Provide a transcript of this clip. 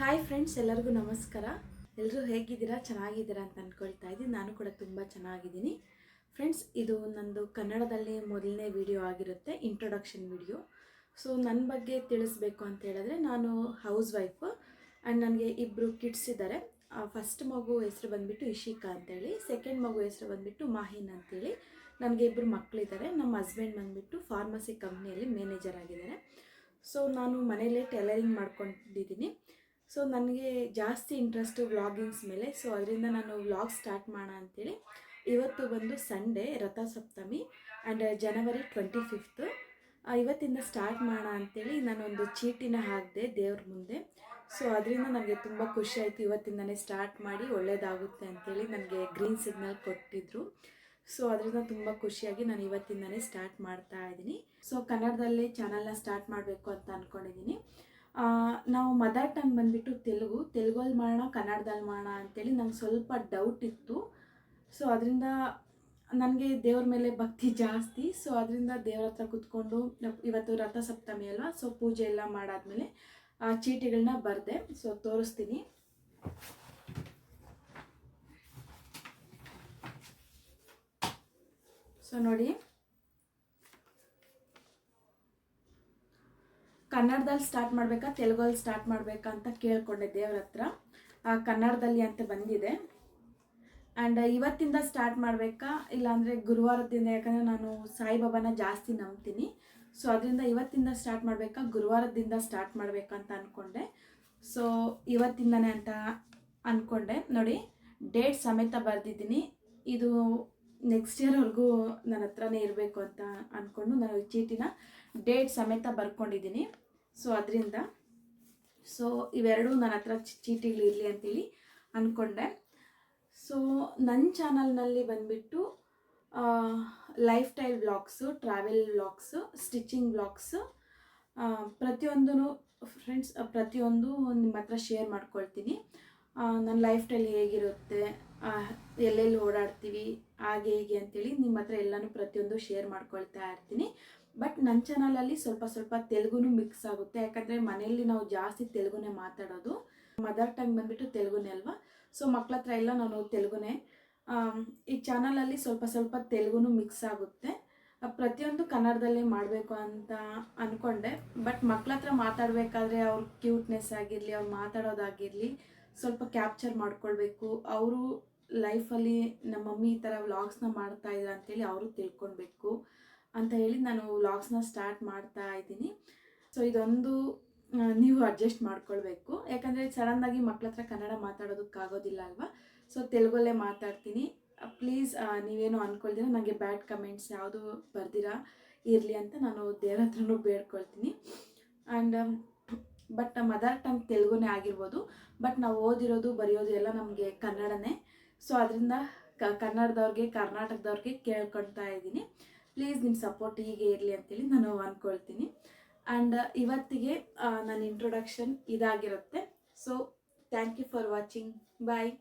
Hi friends, ಎಲ್ಲರಿಗೂ ನಮಸ್ಕಾರ. ಎಲ್ಲರೂ ಹೇಗಿದ್ದೀರಾ? ಚೆನ್ನಾಗಿದ್ದೀರಾ ಅಂತ ಅಂದ್ಕೊಳ್ತಾ ಇದ್ದೀನಿ. ನಾನು ಕೂಡ ತುಂಬ ಚೆನ್ನಾಗಿದ್ದೀನಿ. ಫ್ರೆಂಡ್ಸ್, ಇದು ನಂದು ಕನ್ನಡದಲ್ಲಿ ಮೊದಲನೇ ವಿಡಿಯೋ ಆಗಿರುತ್ತೆ, ಇಂಟ್ರೊಡಕ್ಷನ್ ವಿಡಿಯೋ. ಸೊ ನನ್ನ ಬಗ್ಗೆ ತಿಳಿಸ್ಬೇಕು ಅಂತ ಹೇಳಿದ್ರೆ, ನಾನು ಹೌಸ್ ವೈಫು ಆ್ಯಂಡ್ ನನಗೆ ಇಬ್ಬರು ಕಿಡ್ಸ್ ಇದ್ದಾರೆ. ಫಸ್ಟ್ ಮಗು ಹೆಸರು ಬಂದುಬಿಟ್ಟು ಇಶಿಕಾ ಅಂತೇಳಿ, ಸೆಕೆಂಡ್ ಮಗು ಹೆಸರು ಬಂದುಬಿಟ್ಟು ಮಾಹಿನ್ ಅಂತೇಳಿ. ನನಗೆ ಇಬ್ಬರು ಮಕ್ಕಳಿದ್ದಾರೆ. ನಮ್ಮ ಹಸ್ಬೆಂಡ್ ಬಂದುಬಿಟ್ಟು ಫಾರ್ಮಸಿ ಕಂಪ್ನಿಯಲ್ಲಿ ಮ್ಯಾನೇಜರ್ ಆಗಿದ್ದಾರೆ. ಸೊ ನಾನು ಮನೇಲೇ ಟೈಲರಿಂಗ್ ಮಾಡ್ಕೊಂಡಿದ್ದೀನಿ. ಸೊ ನನಗೆ ಜಾಸ್ತಿ ಇಂಟ್ರೆಸ್ಟು ವ್ಲಾಗಿಂಗ್ಸ್ ಮೇಲೆ. ಸೊ ಅದರಿಂದ ನಾನು ವ್ಲಾಗ್ ಸ್ಟಾರ್ಟ್ ಮಾಡೋಣ ಅಂಥೇಳಿ, ಇವತ್ತು ಬಂದು ಸಂಡೇ, ರಥಸಪ್ತಮಿ ಆ್ಯಂಡ್ ಜನವರಿ 25. ಇವತ್ತಿಂದ ಸ್ಟಾರ್ಟ್ ಮಾಡೋಣ ಅಂಥೇಳಿ ನಾನೊಂದು ಚೀಟಿನ ಹಾಕಿದೆ ದೇವ್ರ ಮುಂದೆ. ಸೊ ಅದರಿಂದ ನನಗೆ ತುಂಬ ಖುಷಿ ಆಯಿತು. ಇವತ್ತಿಂದನೇ ಸ್ಟಾರ್ಟ್ ಮಾಡಿ ಒಳ್ಳೆಯದಾಗುತ್ತೆ ಅಂಥೇಳಿ ನನಗೆ ಗ್ರೀನ್ ಸಿಗ್ನಲ್ ಕೊಟ್ಟಿದ್ದರು. ಸೊ ಅದರಿಂದ ತುಂಬ ಖುಷಿಯಾಗಿ ನಾನು ಇವತ್ತಿಂದನೇ ಸ್ಟಾರ್ಟ್ ಮಾಡ್ತಾ ಇದ್ದೀನಿ. ಸೊ ಕನ್ನಡದಲ್ಲಿ ಚಾನಲ್ನ ಸ್ಟಾರ್ಟ್ ಮಾಡಬೇಕು ಅಂತ ಅಂದ್ಕೊಂಡಿದ್ದೀನಿ. ನಾವು ಮದರ್ ಟಂಗ್ ಬಂದುಬಿಟ್ಟು ತೆಲುಗಲ್ಲಿ ಮಾಡೋಣ, ಕನ್ನಡದಲ್ಲಿ ಮಾಡೋಣ ಅಂಥೇಳಿ ನಂಗೆ ಸ್ವಲ್ಪ ಡೌಟ್ ಇತ್ತು. ಸೊ ಅದರಿಂದ ನನಗೆ ದೇವ್ರ ಮೇಲೆ ಭಕ್ತಿ ಜಾಸ್ತಿ. ಸೊ ಅದರಿಂದ ದೇವ್ರ ಹತ್ರ ಕೂತ್ಕೊಂಡು, ಇವತ್ತು ರಥಸಪ್ತಮಿ ಅಲ್ವಾ, ಸೊ ಪೂಜೆ ಎಲ್ಲ ಮಾಡಾದ್ಮೇಲೆ ಚೀಟಿಗಳನ್ನ ಬರೆದೆ. ಸೊ ತೋರಿಸ್ತೀನಿ. ಸೊ ನೋಡಿ, ಕನ್ನಡದಲ್ಲಿ ಸ್ಟಾರ್ಟ್ ಮಾಡಬೇಕಾ ತೆಲುಗಲ್ಲಿ ಸ್ಟಾರ್ಟ್ ಮಾಡಬೇಕಾ ಅಂತ ಕೇಳಿಕೊಂಡೆ ದೇವ್ರ ಹತ್ರ. ಕನ್ನಡದಲ್ಲಿ ಅಂತ ಬಂದಿದೆ. ಆ್ಯಂಡ್ ಇವತ್ತಿಂದ ಸ್ಟಾರ್ಟ್ ಮಾಡಬೇಕಾ ಇಲ್ಲಾಂದರೆ ಗುರುವಾರದಿಂದ, ಯಾಕಂದರೆ ನಾನು ಸಾಯಿಬಾಬಾನ ಜಾಸ್ತಿ ನಂಬ್ತೀನಿ. ಸೊ ಅದರಿಂದ ಇವತ್ತಿಂದ ಸ್ಟಾರ್ಟ್ ಮಾಡಬೇಕಾ ಗುರುವಾರದಿಂದ ಸ್ಟಾರ್ಟ್ ಮಾಡಬೇಕಾ ಅಂತ ಅಂದ್ಕೊಂಡೆ. ಸೊ ಇವತ್ತಿಂದನೇ ಅಂತ ಅಂದ್ಕೊಂಡೆ. ನೋಡಿ, ಡೇಟ್ ಸಮೇತ ಬರೆದಿದ್ದೀನಿ. ಇದು ನೆಕ್ಸ್ಟ್ ಇಯರ್ವರೆಗೂ ನನ್ನ ಹತ್ರನೇ ಇರಬೇಕು ಅಂತ ಅಂದ್ಕೊಂಡು ನಾನು ಚೀಟಿನ ಡೇಟ್ ಸಮೇತ ಬರ್ಕೊಂಡಿದ್ದೀನಿ. ಸೊ ಅದರಿಂದ ಇವೆರಡೂ ನನ್ನ ಹತ್ರ ಚೀಟಿಗಳಿರಲಿ ಅಂತೇಳಿ ಅಂದ್ಕೊಂಡೆ. ಸೊ ನನ್ನ ಚಾನಲ್ನಲ್ಲಿ ಬಂದುಬಿಟ್ಟು life style vlogs, travel vlogs, stitching vlogs, ಪ್ರತಿಯೊಂದೂ ಫ್ರೆಂಡ್ಸ್ ಪ್ರತಿಯೊಂದು ನಿಮ್ಮ ಹತ್ರ ಶೇರ್ ಮಾಡ್ಕೊಳ್ತೀನಿ. ನನ್ನ ಲೈಫ್ ಸ್ಟೈಲ್ ಹೇಗಿರುತ್ತೆ, ಎಲ್ಲೆಲ್ಲಿ ಓಡಾಡ್ತೀವಿ, ಹಾಗೆ ಹೇಗೆ ಅಂತೇಳಿ ನಿಮ್ಮ ಹತ್ರ ಎಲ್ಲನೂ ಪ್ರತಿಯೊಂದು ಶೇರ್ ಮಾಡ್ಕೊಳ್ತಾ ಇರ್ತೀನಿ. ಬಟ್ ನನ್ನ ಚಾನಲಲ್ಲಿ ಸ್ವಲ್ಪ ತೆಲುಗುನೂ ಮಿಕ್ಸ್ ಆಗುತ್ತೆ, ಯಾಕಂದರೆ ಮನೆಯಲ್ಲಿ ನಾವು ಜಾಸ್ತಿ ತೆಲುಗುನೇ ಮಾತಾಡೋದು. ಮದರ್ ಟಂಗ್ ಬಂದುಬಿಟ್ಟು ತೆಲುಗುನೇ ಅಲ್ವಾ. ಸೊ ಮಕ್ಕಳ ಹತ್ರ ಎಲ್ಲ ನಾನು ತೆಲುಗುನೇ. ಈ ಚಾನಲಲ್ಲಿ ಸ್ವಲ್ಪ ತೆಲುಗುನೂ ಮಿಕ್ಸ್ ಆಗುತ್ತೆ. ಪ್ರತಿಯೊಂದು ಕನ್ನಡದಲ್ಲೇ ಮಾಡಬೇಕು ಅಂತ ಅಂದ್ಕೊಂಡೆ. ಬಟ್ ಮಕ್ಕಳ ಹತ್ರ ಮಾತಾಡಬೇಕಾದ್ರೆ ಅವ್ರ ಕ್ಯೂಟ್ನೆಸ್ ಆಗಿರಲಿ, ಅವ್ರು ಮಾತಾಡೋದಾಗಿರಲಿ ಸ್ವಲ್ಪ ಕ್ಯಾಪ್ಚರ್ ಮಾಡ್ಕೊಳ್ಬೇಕು. ಅವರು ಲೈಫಲ್ಲಿ ನಮ್ಮ ಮಮ್ಮಿ ಈ ಥರ ವ್ಲಾಗ್ಸ್ನ ಮಾಡ್ತಾಯಿದ್ರು ಅಂತೇಳಿ ಅವರು ತಿಳ್ಕೊಳ್ಬೇಕು ಅಂತ ಹೇಳಿ ನಾನು ವ್ಲಾಗ್ಸ್ನ ಸ್ಟಾರ್ಟ್ ಮಾಡ್ತಾ ಇದ್ದೀನಿ. ಸೊ ಇದೊಂದು ನೀವು ಅಡ್ಜಸ್ಟ್ ಮಾಡ್ಕೊಳ್ಬೇಕು, ಯಾಕಂದರೆ ಸಡನ್ನಾಗಿ ಮಕ್ಕಳ ಹತ್ರ ಕನ್ನಡ ಮಾತಾಡೋದಕ್ಕಾಗೋದಿಲ್ಲ ಅಲ್ವಾ. ಸೊ ತೆಲುಗಲ್ಲೇ ಮಾತಾಡ್ತೀನಿ. ಪ್ಲೀಸ್ ನೀವೇನು ಅಂದ್ಕೊಳ್ತೀರ, ನನಗೆ ಬ್ಯಾಡ್ ಕಮೆಂಟ್ಸ್ ಯಾವುದು ಬರ್ದಿರಾ ಇರಲಿ ಅಂತ ನಾನು ದೇವ್ರ ಹತ್ರನೂ ಬೇಡ್ಕೊಳ್ತೀನಿ. ಆ್ಯಂಡ್ ಬಟ್ ಮದರ್ ಟಂಗ್ ತೆಲುಗುನೇ ಆಗಿರ್ಬೋದು, ಬಟ್ ನಾವು ಓದಿರೋದು ಬರೆಯೋದು ಎಲ್ಲ ನಮಗೆ ಕನ್ನಡನೇ. ಸೊ ಅದರಿಂದ ಕನ್ನಡದವ್ರಿಗೆ, ಕರ್ನಾಟಕದವ್ರಿಗೆ ಕೇಳ್ಕೊಳ್ತಾ ಇದ್ದೀನಿ. ಪ್ಲೀಸ್ ನಿಮ್ಮ ಸಪೋರ್ಟ್ ಹೀಗೆ ಇರಲಿ ಅಂತೇಳಿ ನಾನು ಅಂದ್ಕೊಳ್ತೀನಿ. ಆ್ಯಂಡ್ ಇವತ್ತಿಗೆ ನನ್ನ ಇಂಟ್ರೊಡಕ್ಷನ್ ಇದಾಗಿರುತ್ತೆ. So thank you for watching. Bye.